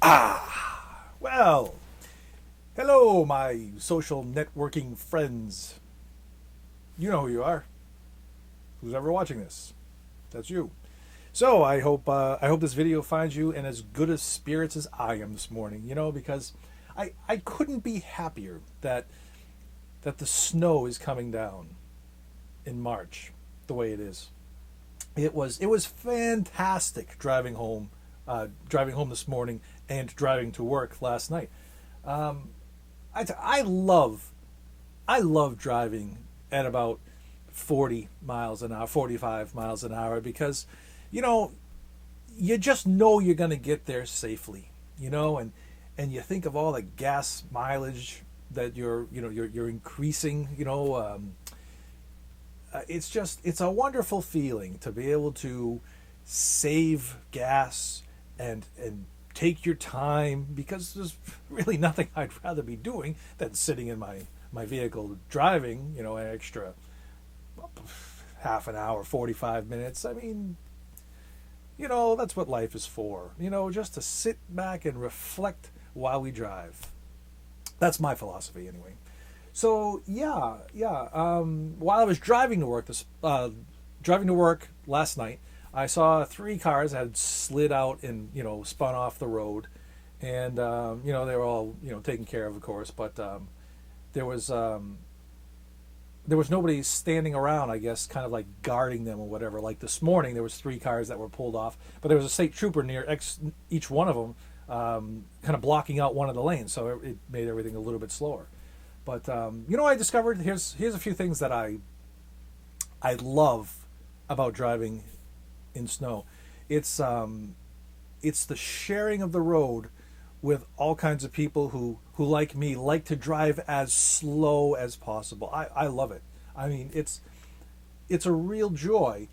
Well, hello, my social networking friends. You know who you are. Who's ever watching this? That's you. So I hope this video finds you in as good of spirits as I am this morning. Because I couldn't be happier that the snow is coming down in March the way it is. It was fantastic driving home this morning and driving to work last night. Um, I love driving at about 40 miles an hour, 45 miles an hour, because you know you just know you're going to get there safely, and you think of all the gas mileage that you're increasing. It's a wonderful feeling to be able to save gas and take your time, because there's really nothing I'd rather be doing than sitting in my vehicle driving, an extra half an hour, 45 minutes. I mean, that's what life is for, just to sit back and reflect while we drive. That's my philosophy anyway. So yeah. While I was driving to work last night, I saw three cars that had slid out and spun off the road, and they were all taken care of course, but there was there was nobody standing around, I guess, kind of like guarding them or whatever. Like this morning, there was three cars that were pulled off, but there was a state trooper near each one of them, kind of blocking out one of the lanes, so it made everything a little bit slower. But I discovered, here's a few things that I love about driving in snow. It's the sharing of the road with all kinds of people who like me like to drive as slow as possible. I love it. I mean, it's a real joy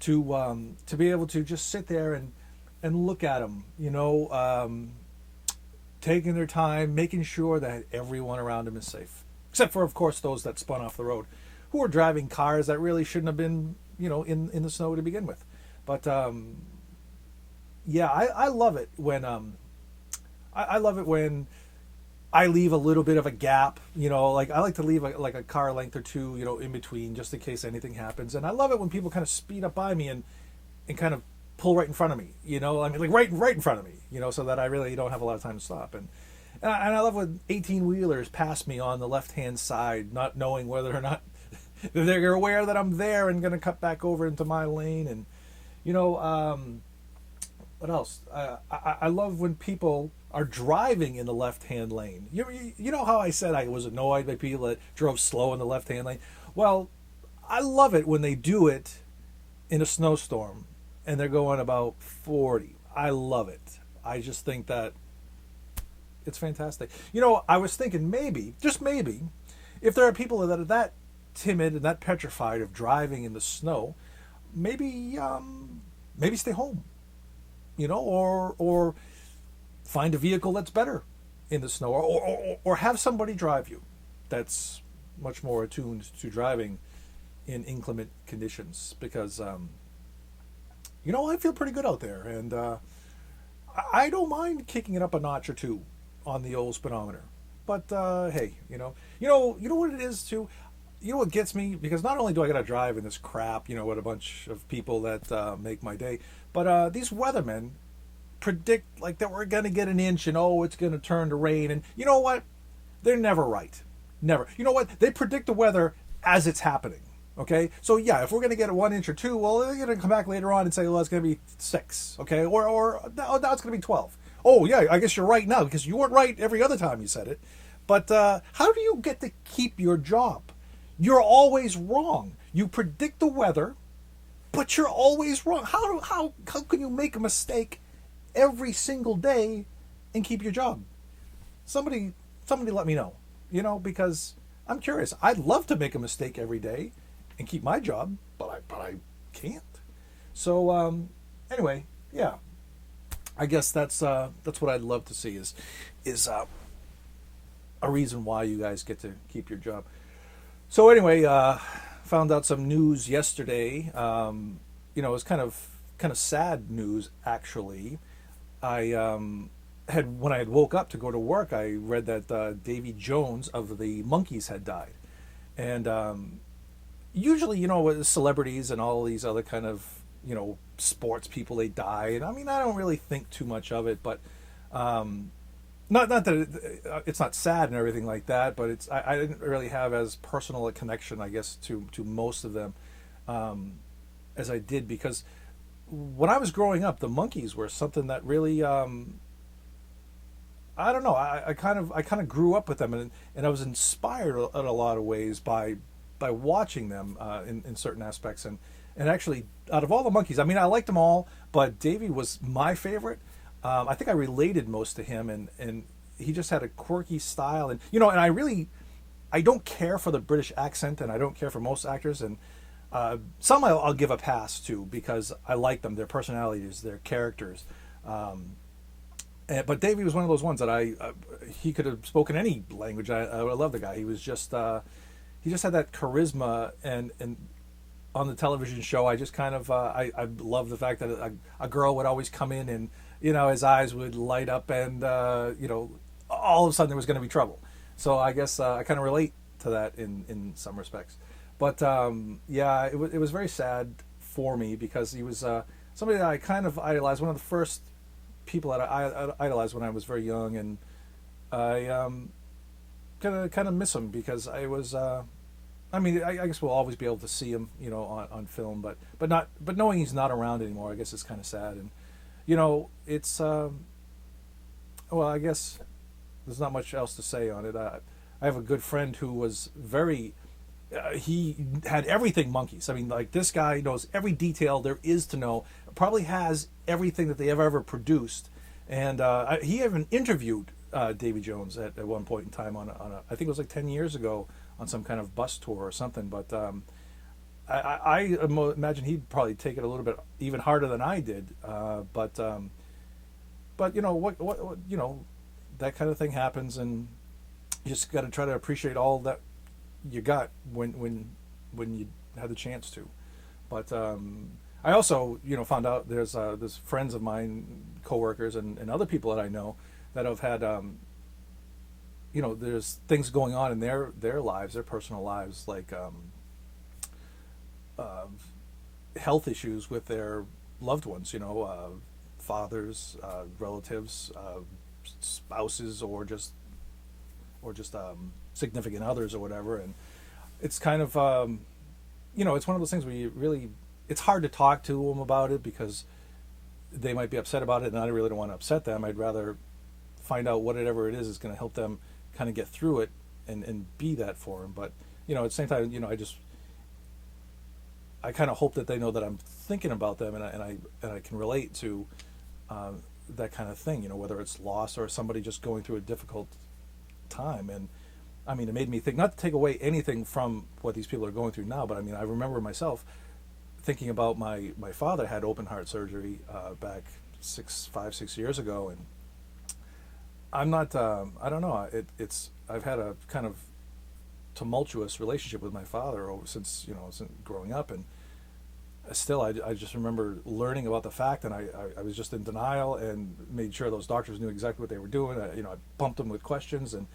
to be able to just sit there and look at them, taking their time, making sure that everyone around them is safe. Except for, of course, those that spun off the road, who are driving cars that really shouldn't have been, in the snow to begin with. But yeah, I love it when I love it when I leave a little bit of a gap. Like I like to leave like a car length or two, in between, just in case anything happens. And I love it when people kind of speed up by me and kind of pull right in front of me. I mean, like right in front of me. So that I really don't have a lot of time to stop. And I love when 18 wheelers pass me on the left hand side, not knowing whether or not they're aware that I'm there and going to cut back over into my lane. And what else? I love when people are driving in the left-hand lane. You know how I said I was annoyed by people that drove slow in the left-hand lane? Well, I love it when they do it in a snowstorm and they're going about 40. I love it. I just think that it's fantastic. I was thinking maybe, just maybe, if there are people that are that timid and that petrified of driving in the snow, maybe stay home, or find a vehicle that's better in the snow, or have somebody drive you that's much more attuned to driving in inclement conditions, because I feel pretty good out there, and I don't mind kicking it up a notch or two on the old speedometer. But hey, what it is too. What gets me, because not only do I got to drive in this crap, with a bunch of people that make my day, but these weathermen predict like that we're going to get an inch, and it's going to turn to rain, and you know what? They're never right. Never. You know what? They predict the weather as it's happening. Okay, so yeah, if we're going to get a 1 inch or two, well, they're going to come back later on and say, well, it's going to be 6. Okay, or now it's going to be 12. Oh yeah, I guess you're right now, because you weren't right every other time you said it. But how do you get to keep your job? You're always wrong. You predict the weather, but you're always wrong. How can you make a mistake every single day and keep your job? Somebody let me know. Because I'm curious. I'd love to make a mistake every day and keep my job, but I can't. So anyway, yeah. I guess that's what I'd love to see is a reason why you guys get to keep your job. So anyway, found out some news yesterday. It was kind of sad news, actually. I when I had woke up to go to work, I read that Davy Jones of the Monkees had died, and usually, with celebrities and all these other kind of, sports people, they die, and I mean, I don't really think too much of it, but not that it's not sad and everything like that, but I didn't really have as personal a connection, I guess, to most of them as I did, because when I was growing up, the Monkees were something that really I don't know. I kind of grew up with them, and I was inspired in a lot of ways by watching them in certain aspects, and actually, out of all the Monkees, I mean, I liked them all, but Davy was my favorite. I think I related most to him, and he just had a quirky style, and I don't care for the British accent, and I don't care for most actors, and some I'll give a pass to because I like them, their personalities, their characters. But Davy was one of those ones that he could have spoken any language. I love the guy. He was just he just had that charisma, and on the television show, I just kind of I love the fact that a girl would always come in, and his eyes would light up, and all of a sudden there was going to be trouble. So I guess I kind of relate to that in some respects. But yeah, it was very sad for me because he was somebody that I kind of idolized. One of the first people that I idolized when I was very young, and I kind of miss him because I was. I mean, I guess we'll always be able to see him, on film, but knowing he's not around anymore, I guess it's kind of sad. And it's well, I guess there's not much else to say on it. I have a good friend who was very. He had everything Monkees. I mean, like, this guy knows every detail there is to know. Probably has everything that they have ever produced, and he even interviewed Davy Jones at one point in time on a I think it was like 10 years ago on some kind of bus tour or something. But I imagine he'd probably take it a little bit even harder than I did. But what that kind of thing happens, and you just got to try to appreciate all that you got when you had the chance to. But I also found out there's friends of mine, coworkers, and other people that I know that have had there's things going on in their lives, their personal lives, like health issues with their loved ones, fathers, relatives, spouses, or just significant others or whatever. And it's kind of it's one of those things where it's hard to talk to them about it because they might be upset about it, and I really don't want to upset them. I'd rather find out whatever it is going to help them kind of get through it and be that for them. But at the same time, I kind of hope that they know that I'm thinking about them, and I can relate to that kind of thing, whether it's loss or somebody just going through a difficult time. And I mean, it made me think, not to take away anything from what these people are going through now, but I mean, I remember myself thinking about my father had open heart surgery back 6 years ago, and I'm not I don't know, I've had a kind of tumultuous relationship with my father since growing up, and still I just remember learning about the fact, and I was just in denial and made sure those doctors knew exactly what they were doing. I pumped them with questions, and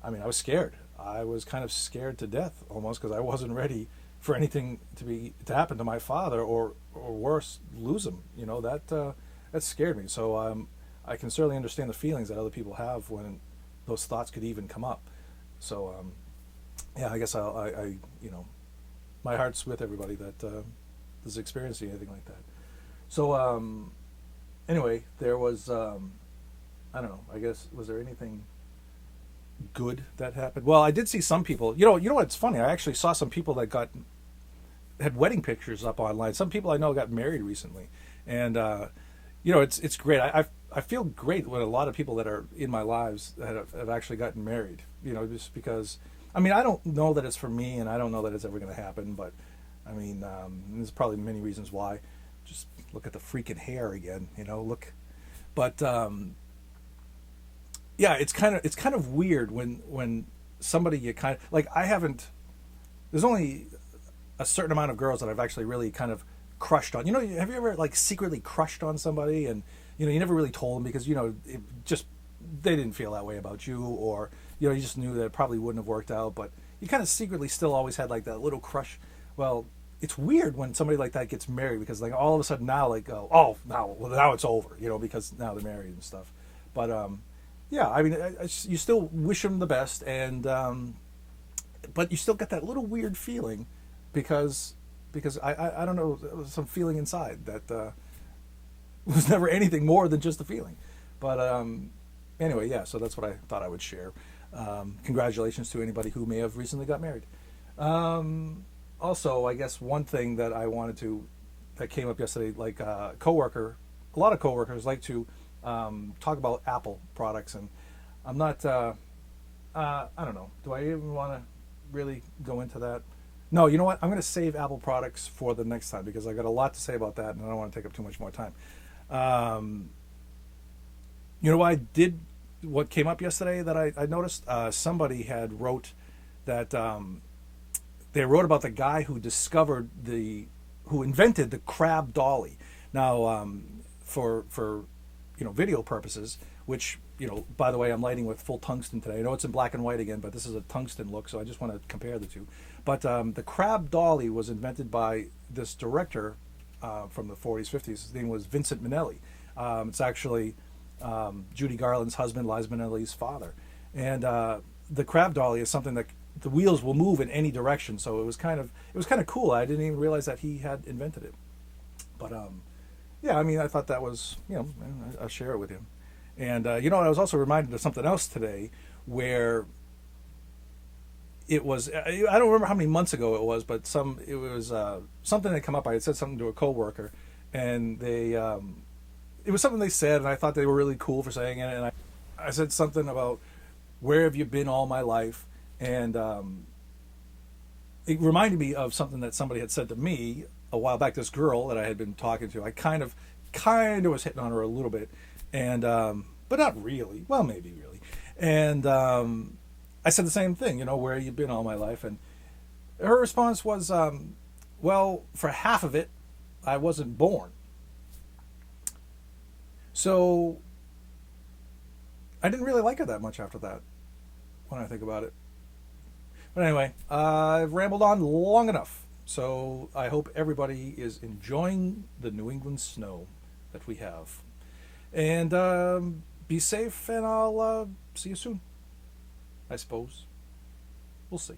I mean, I was scared. I was kind of scared to death almost, because I wasn't ready for anything to happen to my father, or worse, lose him. That scared me. So I can certainly understand the feelings that other people have when those thoughts could even come up. So yeah, I guess I my heart's with everybody that is experiencing anything like that. So anyway, there was I don't know. I guess, was there anything good that happened? Well, I did see some people. You know what's funny? I actually saw some people that had wedding pictures up online. Some people I know got married recently, and it's great. I feel great when a lot of people that are in my lives that have actually gotten married. Just because, I mean, I don't know that it's for me, and I don't know that it's ever going to happen. But I mean, there's probably many reasons why. Just look at the freaking hair again. Look, but. Yeah, it's kind of weird when somebody you kind of like. There's only a certain amount of girls that I've actually really kind of crushed on. Have you ever like secretly crushed on somebody, and you never really told them because it just they didn't feel that way about you, or you just knew that it probably wouldn't have worked out, but you kind of secretly still always had like that little crush. Well, it's weird when somebody like that gets married because like all of a sudden now like oh now it's over, because now they're married and stuff. But yeah, I mean, you still wish them the best, and but you still get that little weird feeling because I don't know, there was some feeling inside that was never anything more than just a feeling. But anyway, yeah, so that's what I thought I would share. Congratulations to anybody who may have recently got married. Also, I guess one thing that that came up yesterday, like a lot of coworkers like to talk about Apple products, and I'm not, I don't know, do I even want to really go into that? No, you know what? I'm going to save Apple products for the next time because I got a lot to say about that, and I don't want to take up too much more time. What came up yesterday that I noticed? Somebody had wrote that they wrote about the guy who who invented the crab dolly. Now, for video purposes, which by the way, I'm lighting with full tungsten today. I know it's in black and white again, but this is a tungsten look, so I just want to compare the two. But the crab dolly was invented by this director from the 40s, 50s. His name was Vincent Minnelli. It's actually Judy Garland's husband, Liza Minnelli's father. And the crab dolly is something that the wheels will move in any direction. So it was kind of cool. I didn't even realize that he had invented it. But yeah, I mean, I thought that was, I'll share it with you. And I was also reminded of something else today where it was, I don't remember how many months ago it was, but it was something that had come up. I had said something to a coworker, and it was something they said, and I thought they were really cool for saying it. And I said something about, where have you been all my life? And it reminded me of something that somebody had said to me a while back. This girl that I had been talking to, I kind of was hitting on her a little bit, and but not really. Well, maybe really. And I said the same thing, where have you been all my life? And her response was, well, for half of it, I wasn't born. So I didn't really like her that much after that, when I think about it. But anyway, I've rambled on long enough. So I hope everybody is enjoying the New England snow that we have. And be safe, and I'll see you soon, I suppose. We'll see.